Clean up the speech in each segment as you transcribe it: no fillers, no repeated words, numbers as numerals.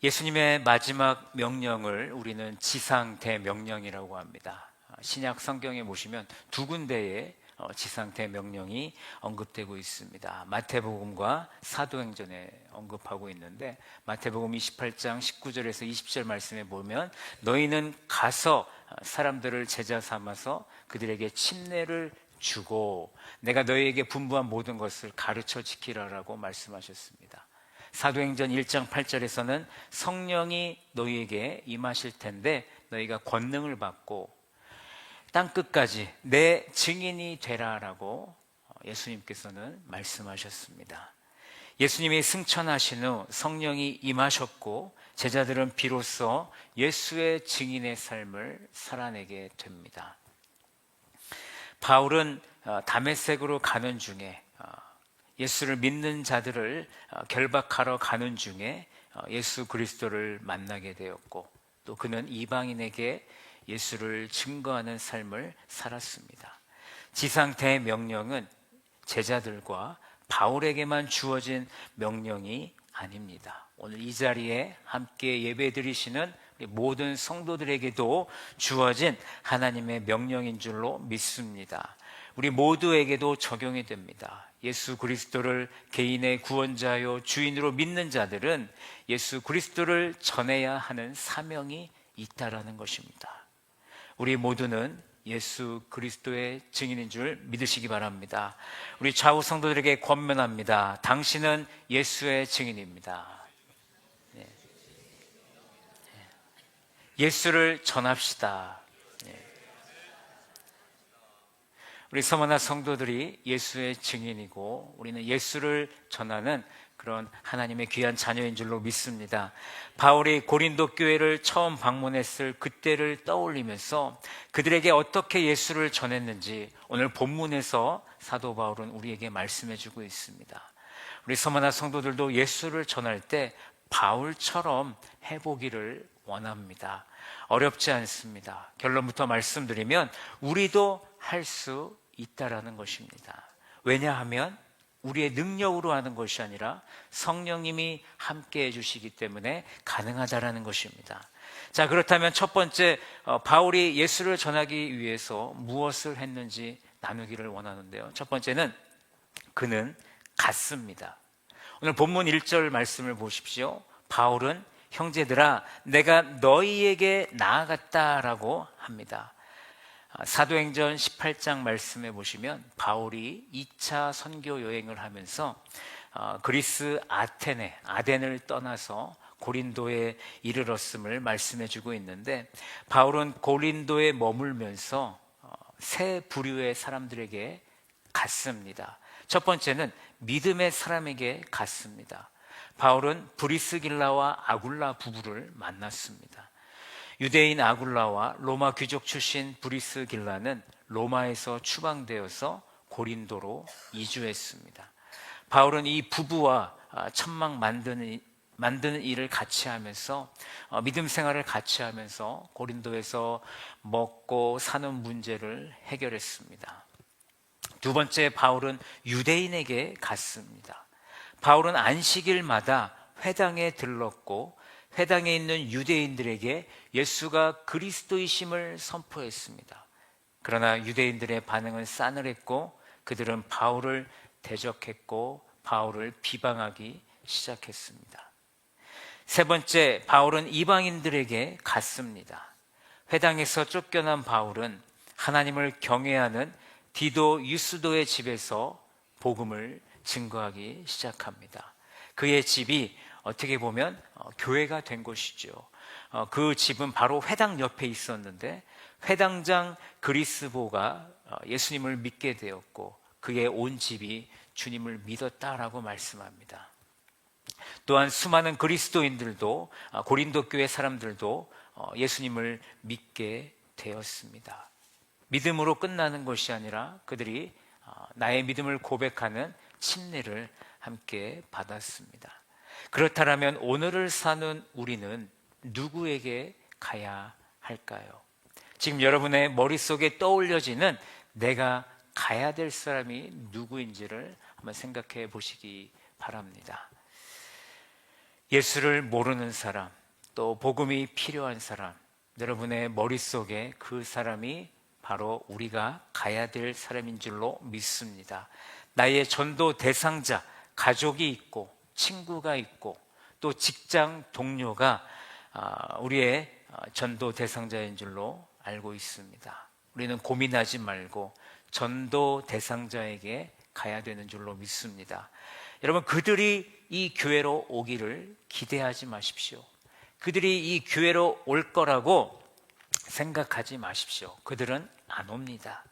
예수님의 마지막 명령을 우리는 지상대명령이라고 합니다. 신약 성경에 보시면 두 군데의 지상대명령이 언급되고 있습니다. 마태복음과 사도행전에 언급하고 있는데, 마태복음 28장 19절에서 20절 말씀에 보면 너희는 가서 사람들을 제자 삼아서 그들에게 침례를 주고 내가 너희에게 분부한 모든 것을 가르쳐 지키라라고 말씀하셨습니다. 사도행전 1장 8절에서는 성령이 너희에게 임하실 텐데 너희가 권능을 받고 땅끝까지 내 증인이 되라라고 예수님께서는 말씀하셨습니다. 예수님이 승천하신 후 성령이 임하셨고 제자들은 비로소 예수의 증인의 삶을 살아내게 됩니다. 바울은 다메섹으로 가는 중에 예수를 믿는 자들을 결박하러 가는 중에 예수 그리스도를 만나게 되었고, 또 그는 이방인에게 예수를 증거하는 삶을 살았습니다. 지상 대명령은 제자들과 바울에게만 주어진 명령이 아닙니다. 오늘 이 자리에 함께 예배드리시는 모든 성도들에게도 주어진 하나님의 명령인 줄로 믿습니다. 우리 모두에게도 적용이 됩니다. 예수 그리스도를 개인의 구원자요 주인으로 믿는 자들은 예수 그리스도를 전해야 하는 사명이 있다라는 것입니다. 우리 모두는 예수 그리스도의 증인인 줄 믿으시기 바랍니다. 우리 좌우 성도들에게 권면합니다. 당신은 예수의 증인입니다. 예수를 전합시다. 우리 서머나 성도들이 예수의 증인이고 우리는 예수를 전하는 그런 하나님의 귀한 자녀인 줄로 믿습니다. 바울이 고린도 교회를 처음 방문했을 그때를 떠올리면서 그들에게 어떻게 예수를 전했는지 오늘 본문에서 사도 바울은 우리에게 말씀해 주고 있습니다. 우리 서머나 성도들도 예수를 전할 때 바울처럼 해보기를 원합니다. 어렵지 않습니다. 결론부터 말씀드리면 우리도 할 수 있다라는 것입니다. 왜냐하면 우리의 능력으로 하는 것이 아니라 성령님이 함께 해주시기 때문에 가능하다라는 것입니다. 자, 그렇다면 첫 번째, 바울이 예수를 전하기 위해서 무엇을 했는지 나누기를 원하는데요. 첫 번째는 그는 갔습니다. 오늘 본문 1절 말씀을 보십시오. 바울은 형제들아 내가 너희에게 나아갔다라고 합니다. 사도행전 18장 말씀에 보시면 바울이 2차 선교 여행을 하면서 그리스 아덴을 떠나서 고린도에 이르렀음을 말씀해 주고 있는데, 바울은 고린도에 머물면서 세 부류의 사람들에게 갔습니다. 첫 번째는 믿음의 사람에게 갔습니다. 바울은 브리스길라와 아굴라 부부를 만났습니다. 유대인 아굴라와 로마 귀족 출신 브리스길라는 로마에서 추방되어서 고린도로 이주했습니다. 바울은 이 부부와 천막 만드는 일을 같이 하면서 믿음 생활을 같이 하면서 고린도에서 먹고 사는 문제를 해결했습니다. 두 번째, 바울은 유대인에게 갔습니다. 바울은 안식일마다 회당에 들렀고 회당에 있는 유대인들에게 예수가 그리스도이심을 선포했습니다. 그러나 유대인들의 반응은 싸늘했고 그들은 바울을 대적했고 바울을 비방하기 시작했습니다. 세 번째, 바울은 이방인들에게 갔습니다. 회당에서 쫓겨난 바울은 하나님을 경외하는 디도 유스도의 집에서 복음을 증거하기 시작합니다. 그의 집이 어떻게 보면 교회가 된 것이죠. 그 집은 바로 회당 옆에 있었는데 회당장 그리스보가 예수님을 믿게 되었고 그의 온 집이 주님을 믿었다라고 말씀합니다. 또한 수많은 그리스도인들도 고린도 교회 사람들도 예수님을 믿게 되었습니다. 믿음으로 끝나는 것이 아니라 그들이 나의 믿음을 고백하는 침례를 함께 받았습니다. 그렇다면 오늘을 사는 우리는 누구에게 가야 할까요? 지금 여러분의 머릿속에 떠올려지는 내가 가야 될 사람이 누구인지를 한번 생각해 보시기 바랍니다. 예수를 모르는 사람, 또 복음이 필요한 사람, 여러분의 머릿속에 그 사람이 바로 우리가 가야 될 사람인 줄로 믿습니다. 나의 전도 대상자, 가족이 있고 친구가 있고 또 직장 동료가 우리의 전도 대상자인 줄로 알고 있습니다. 우리는 고민하지 말고 전도 대상자에게 가야 되는 줄로 믿습니다. 여러분, 그들이 이 교회로 오기를 기대하지 마십시오. 그들이 이 교회로 올 거라고 생각하지 마십시오. 그들은 안 옵니다.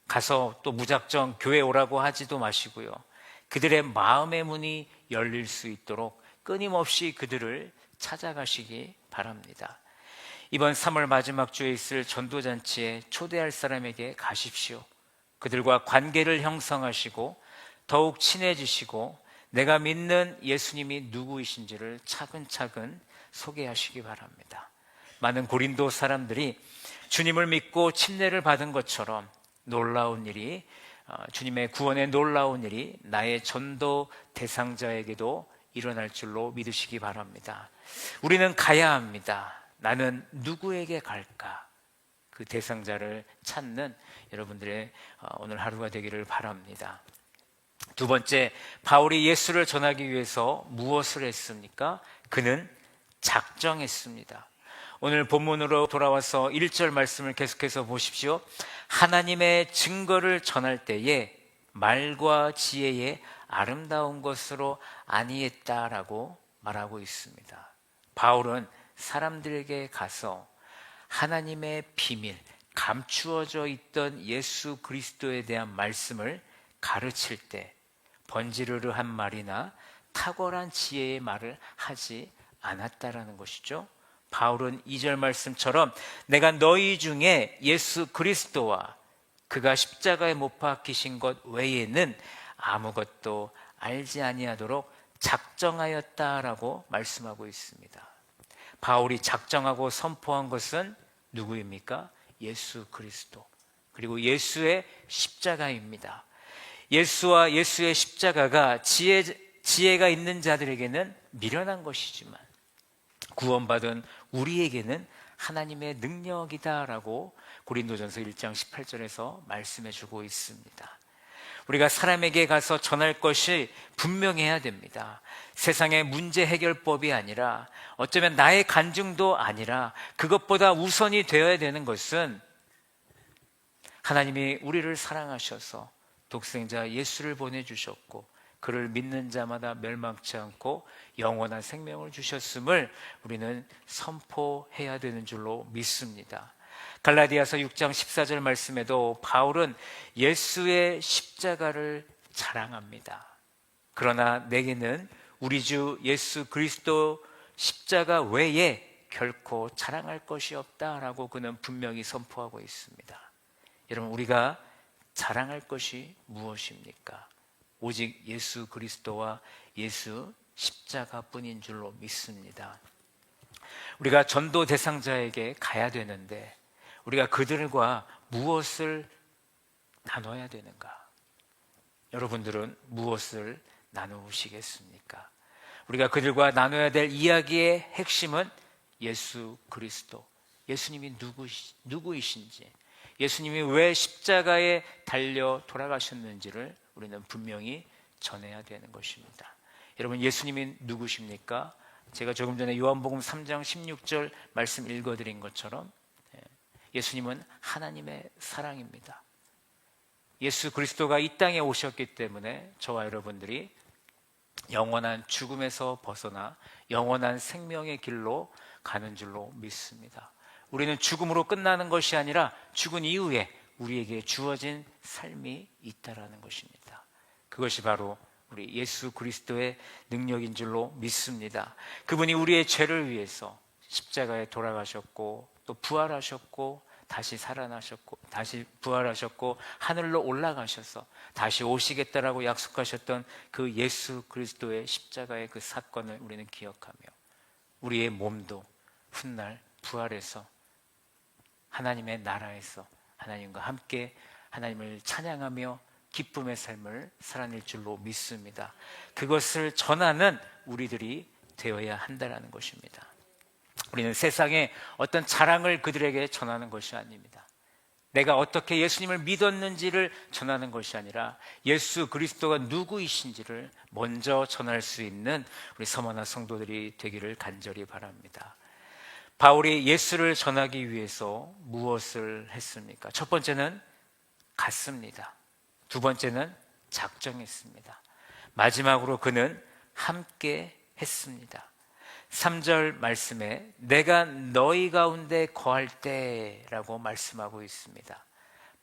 가서 또 무작정 교회 오라고 하지도 마시고요. 그들의 마음의 문이 열릴 수 있도록 끊임없이 그들을 찾아가시기 바랍니다. 이번 3월 마지막 주에 있을 전도잔치에 초대할 사람에게 가십시오. 그들과 관계를 형성하시고 더욱 친해지시고 내가 믿는 예수님이 누구이신지를 차근차근 소개하시기 바랍니다. 많은 고린도 사람들이 주님을 믿고 침례를 받은 것처럼 놀라운 일이, 주님의 구원의 놀라운 일이 나의 전도 대상자에게도 일어날 줄로 믿으시기 바랍니다. 우리는 가야 합니다. 나는 누구에게 갈까? 그 대상자를 찾는 여러분들의 오늘 하루가 되기를 바랍니다. 두 번째, 바울이 예수를 전하기 위해서 무엇을 했습니까? 그는 작정했습니다. 오늘 본문으로 돌아와서 1절 말씀을 계속해서 보십시오. 하나님의 증거를 전할 때에 말과 지혜의 아름다운 것으로 아니했다라고 말하고 있습니다. 바울은 사람들에게 가서 하나님의 비밀, 감추어져 있던 예수 그리스도에 대한 말씀을 가르칠 때 번지르르한 말이나 탁월한 지혜의 말을 하지 않았다라는 것이죠. 바울은 2절 말씀처럼 내가 너희 중에 예수 그리스도와 그가 십자가에 못 박히신 것 외에는 아무것도 알지 아니하도록 작정하였다라고 말씀하고 있습니다. 바울이 작정하고 선포한 것은 누구입니까? 예수 그리스도, 그리고 예수의 십자가입니다. 예수와 예수의 십자가가 지혜가 있는 자들에게는 미련한 것이지만 구원받은 우리에게는 하나님의 능력이다라고 고린도전서 1장 18절에서 말씀해 주고 있습니다. 우리가 사람에게 가서 전할 것이 분명해야 됩니다. 세상의 문제 해결법이 아니라, 어쩌면 나의 간증도 아니라, 그것보다 우선이 되어야 되는 것은 하나님이 우리를 사랑하셔서 독생자 예수를 보내주셨고 그를 믿는 자마다 멸망치 않고 영원한 생명을 주셨음을 우리는 선포해야 되는 줄로 믿습니다. 갈라디아서 6장 14절 말씀에도 바울은 예수의 십자가를 자랑합니다. 그러나 내게는 우리 주 예수 그리스도 십자가 외에 결코 자랑할 것이 없다라고 그는 분명히 선포하고 있습니다. 여러분, 우리가 자랑할 것이 무엇입니까? 오직 예수 그리스도와 예수 십자가뿐인 줄로 믿습니다. 우리가 전도 대상자에게 가야 되는데 우리가 그들과 무엇을 나눠야 되는가? 여러분들은 무엇을 나누시겠습니까? 우리가 그들과 나눠야 될 이야기의 핵심은 예수 그리스도, 예수님이 누구이신지, 예수님이 왜 십자가에 달려 돌아가셨는지를 우리는 분명히 전해야 되는 것입니다. 여러분, 예수님이 누구십니까? 제가 조금 전에 요한복음 3장 16절 말씀 읽어드린 것처럼 예수님은 하나님의 사랑입니다. 예수 그리스도가 이 땅에 오셨기 때문에 저와 여러분들이 영원한 죽음에서 벗어나 영원한 생명의 길로 가는 줄로 믿습니다. 우리는 죽음으로 끝나는 것이 아니라 죽은 이후에 우리에게 주어진 삶이 있다라는 것입니다. 그것이 바로 우리 예수 그리스도의 능력인 줄로 믿습니다. 그분이 우리의 죄를 위해서 십자가에 돌아가셨고 또 부활하셨고 다시 살아나셨고 다시 부활하셨고 하늘로 올라가셔서 다시 오시겠다라고 약속하셨던 그 예수 그리스도의 십자가의 그 사건을 우리는 기억하며 우리의 몸도 훗날 부활해서 하나님의 나라에서 하나님과 함께 하나님을 찬양하며 기쁨의 삶을 살아낼 줄로 믿습니다. 그것을 전하는 우리들이 되어야 한다는 것입니다. 우리는 세상에 어떤 자랑을 그들에게 전하는 것이 아닙니다. 내가 어떻게 예수님을 믿었는지를 전하는 것이 아니라 예수 그리스도가 누구이신지를 먼저 전할 수 있는 우리 서머나 성도들이 되기를 간절히 바랍니다. 바울이 예수를 전하기 위해서 무엇을 했습니까? 첫 번째는 갔습니다. 두 번째는 작정했습니다. 마지막으로 그는 함께 했습니다. 3절 말씀에 내가 너희 가운데 거할 때라고 말씀하고 있습니다.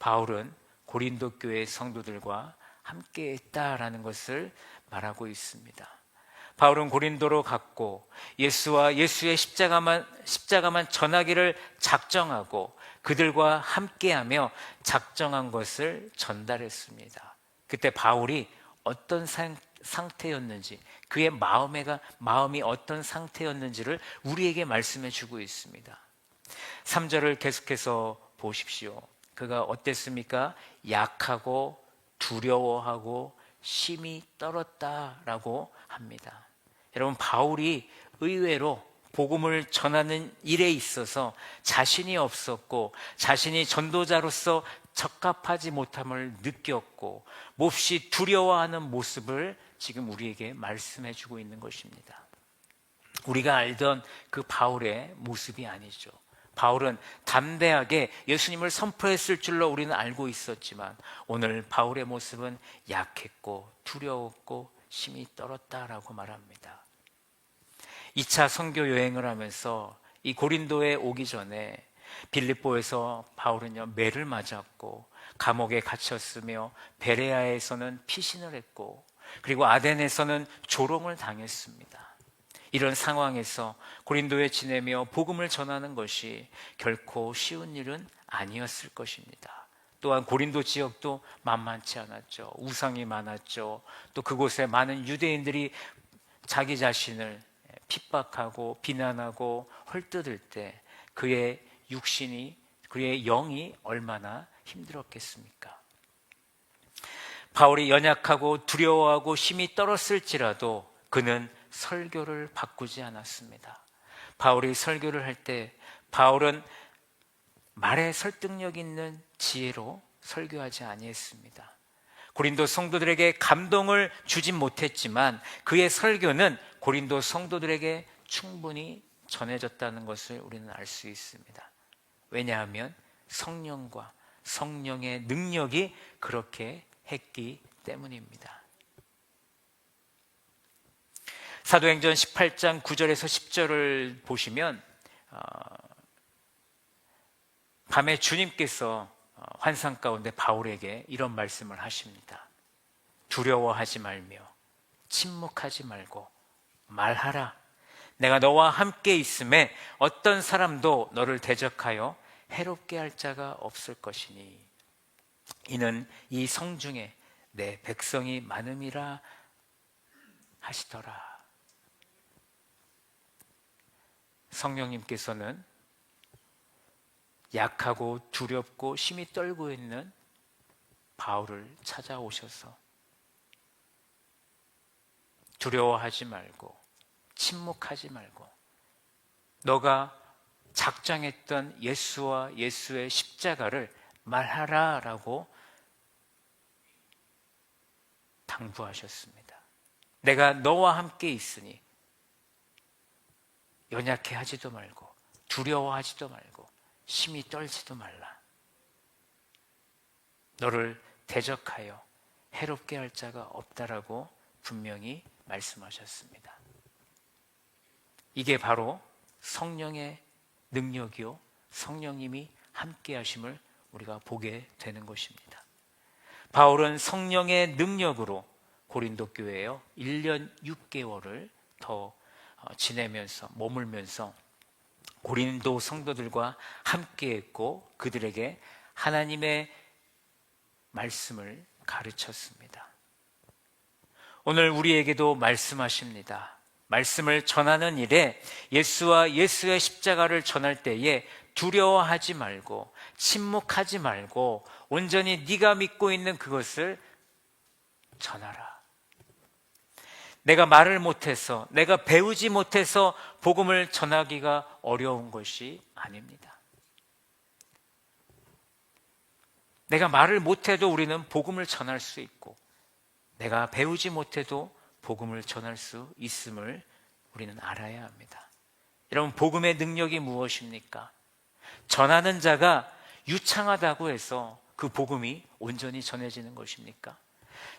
바울은 고린도 교회 성도들과 함께 했다라는 것을 말하고 있습니다. 바울은 고린도로 갔고 예수와 예수의 십자가만 전하기를 작정하고 그들과 함께하며 작정한 것을 전달했습니다. 그때 바울이 어떤 상태였는지, 그의 마음이 어떤 상태였는지를 우리에게 말씀해 주고 있습니다. 3절을 계속해서 보십시오. 그가 어땠습니까? 약하고 두려워하고 심히 떨었다라고 합니다. 여러분, 바울이 의외로 복음을 전하는 일에 있어서 자신이 없었고 자신이 전도자로서 적합하지 못함을 느꼈고 몹시 두려워하는 모습을 지금 우리에게 말씀해 주고 있는 것입니다. 우리가 알던 그 바울의 모습이 아니죠. 바울은 담대하게 예수님을 선포했을 줄로 우리는 알고 있었지만 오늘 바울의 모습은 약했고 두려웠고 심히 떨었다라고 말합니다. 2차 선교 여행을 하면서 이 고린도에 오기 전에 빌립보에서 바울은요 매를 맞았고 감옥에 갇혔으며 베레아에서는 피신을 했고 그리고 아덴에서는 조롱을 당했습니다. 이런 상황에서 고린도에 지내며 복음을 전하는 것이 결코 쉬운 일은 아니었을 것입니다. 또한 고린도 지역도 만만치 않았죠. 우상이 많았죠. 또 그곳에 많은 유대인들이 자기 자신을 핍박하고 비난하고 헐뜯을 때 그의 육신이, 그의 영이 얼마나 힘들었겠습니까? 바울이 연약하고 두려워하고 심히 떨었을지라도 그는 설교를 바꾸지 않았습니다. 바울이 설교를 할 때 바울은 말에 설득력 있는 지혜로 설교하지 아니했습니다. 고린도 성도들에게 감동을 주진 못했지만 그의 설교는 고린도 성도들에게 충분히 전해졌다는 것을 우리는 알 수 있습니다. 왜냐하면 성령과 성령의 능력이 그렇게 했기 때문입니다. 사도행전 18장 9절에서 10절을 보시면 밤에 주님께서 환상 가운데 바울에게 이런 말씀을 하십니다. 두려워하지 말며 침묵하지 말고 말하라. 내가 너와 함께 있음에 어떤 사람도 너를 대적하여 해롭게 할 자가 없을 것이니 이는 이 성중에 내 백성이 많음이라 하시더라. 성령님께서는 약하고 두렵고 심히 떨고 있는 바울을 찾아오셔서 두려워하지 말고 침묵하지 말고 너가 작정했던 예수와 예수의 십자가를 말하라라고 당부하셨습니다. 내가 너와 함께 있으니 연약해 하지도 말고 두려워하지도 말고 심히 떨지도 말라. 너를 대적하여 해롭게 할 자가 없다라고 분명히 말씀하셨습니다. 이게 바로 성령의 능력이요 성령님이 함께 하심을 우리가 보게 되는 것입니다. 바울은 성령의 능력으로 고린도 교회에 1년 6개월을 더 지내면서 머물면서 고린도 성도들과 함께했고 그들에게 하나님의 말씀을 가르쳤습니다. 오늘 우리에게도 말씀하십니다. 말씀을 전하는 일에 예수와 예수의 십자가를 전할 때에 두려워하지 말고 침묵하지 말고 온전히 네가 믿고 있는 그것을 전하라. 내가 말을 못해서, 내가 배우지 못해서 복음을 전하기가 어려운 것이 아닙니다. 내가 말을 못해도 우리는 복음을 전할 수 있고, 내가 배우지 못해도 복음을 전할 수 있음을 우리는 알아야 합니다. 여러분, 복음의 능력이 무엇입니까? 전하는 자가 유창하다고 해서 그 복음이 온전히 전해지는 것입니까?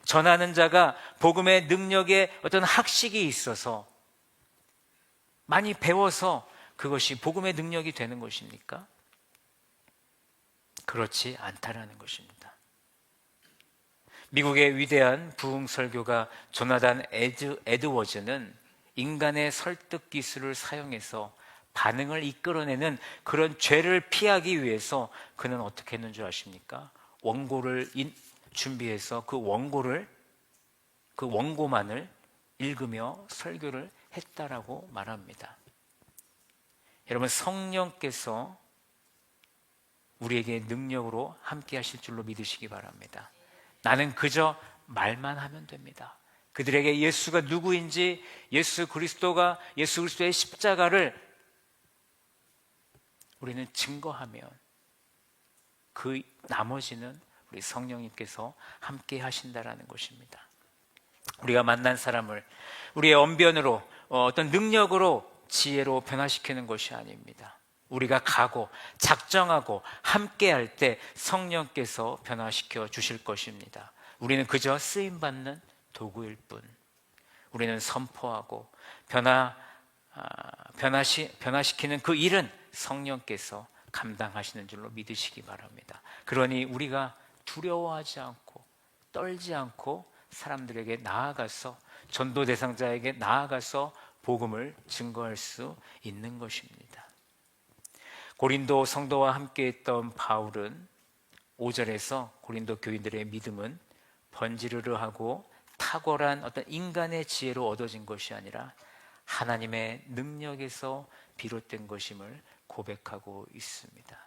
전하는 자가 복음의 능력에 어떤 학식이 있어서 많이 배워서 그것이 복음의 능력이 되는 것입니까? 그렇지 않다라는 것입니다. 미국의 위대한 부흥 설교가 조나단 에드워즈는 인간의 설득 기술을 사용해서 반응을 이끌어내는 그런 죄를 피하기 위해서 그는 어떻게 했는 줄 아십니까? 원고를 준비해서 그 원고만을 읽으며 설교를 했다라고 말합니다. 여러분, 성령께서 우리에게 능력으로 함께 하실 줄로 믿으시기 바랍니다. 나는 그저 말만 하면 됩니다. 그들에게 예수가 누구인지, 예수 그리스도의 십자가를 우리는 증거하면 그 나머지는 우리 성령님께서 함께 하신다라는 것입니다. 우리가 만난 사람을 우리의 언변으로 어떤 능력으로 지혜로 변화시키는 것이 아닙니다. 우리가 가고 작정하고 함께 할 때 성령께서 변화시켜 주실 것입니다. 우리는 그저 쓰임받는 도구일 뿐. 우리는 선포하고 변화시키는 그 일은 성령께서 감당하시는 줄로 믿으시기 바랍니다. 그러니 우리가 두려워하지 않고 떨지 않고 사람들에게 나아가서, 전도 대상자에게 나아가서 복음을 증거할 수 있는 것입니다. 고린도 성도와 함께 했던 바울은 5절에서 고린도 교인들의 믿음은 번지르르하고 탁월한 어떤 인간의 지혜로 얻어진 것이 아니라 하나님의 능력에서 비롯된 것임을 고백하고 있습니다.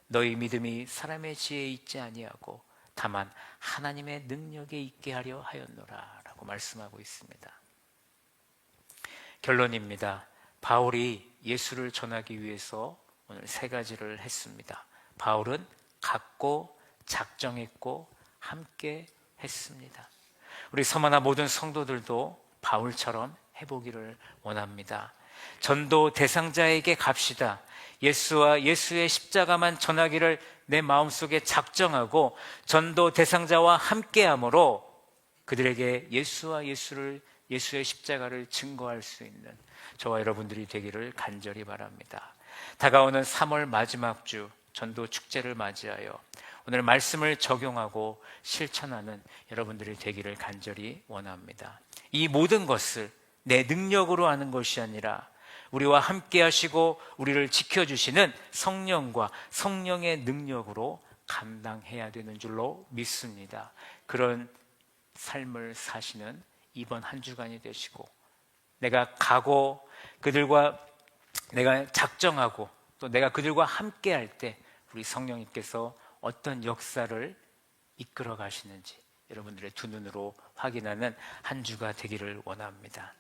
너희 믿음이 사람의 지혜에 있지 아니하고 다만 하나님의 능력에 있게 하려 하였노라 라고 말씀하고 있습니다. 결론입니다. 바울이 예수를 전하기 위해서 오늘 3가지를 했습니다. 바울은 갖고 작정했고 함께 했습니다. 우리 서머나 모든 성도들도 바울처럼 해보기를 원합니다. 전도 대상자에게 갑시다. 예수와 예수의 십자가만 전하기를 내 마음속에 작정하고 전도 대상자와 함께함으로 그들에게 예수의 십자가를 증거할 수 있는 저와 여러분들이 되기를 간절히 바랍니다. 다가오는 3월 마지막 주 전도 축제를 맞이하여 오늘 말씀을 적용하고 실천하는 여러분들이 되기를 간절히 원합니다. 이 모든 것을 내 능력으로 하는 것이 아니라 우리와 함께 하시고 우리를 지켜주시는 성령과 성령의 능력으로 감당해야 되는 줄로 믿습니다. 그런 삶을 사시는 이번 한 주간이 되시고, 내가 가고 내가 작정하고 또 내가 그들과 함께 할 때 우리 성령님께서 어떤 역사를 이끌어 가시는지 여러분들의 두 눈으로 확인하는 한 주가 되기를 원합니다.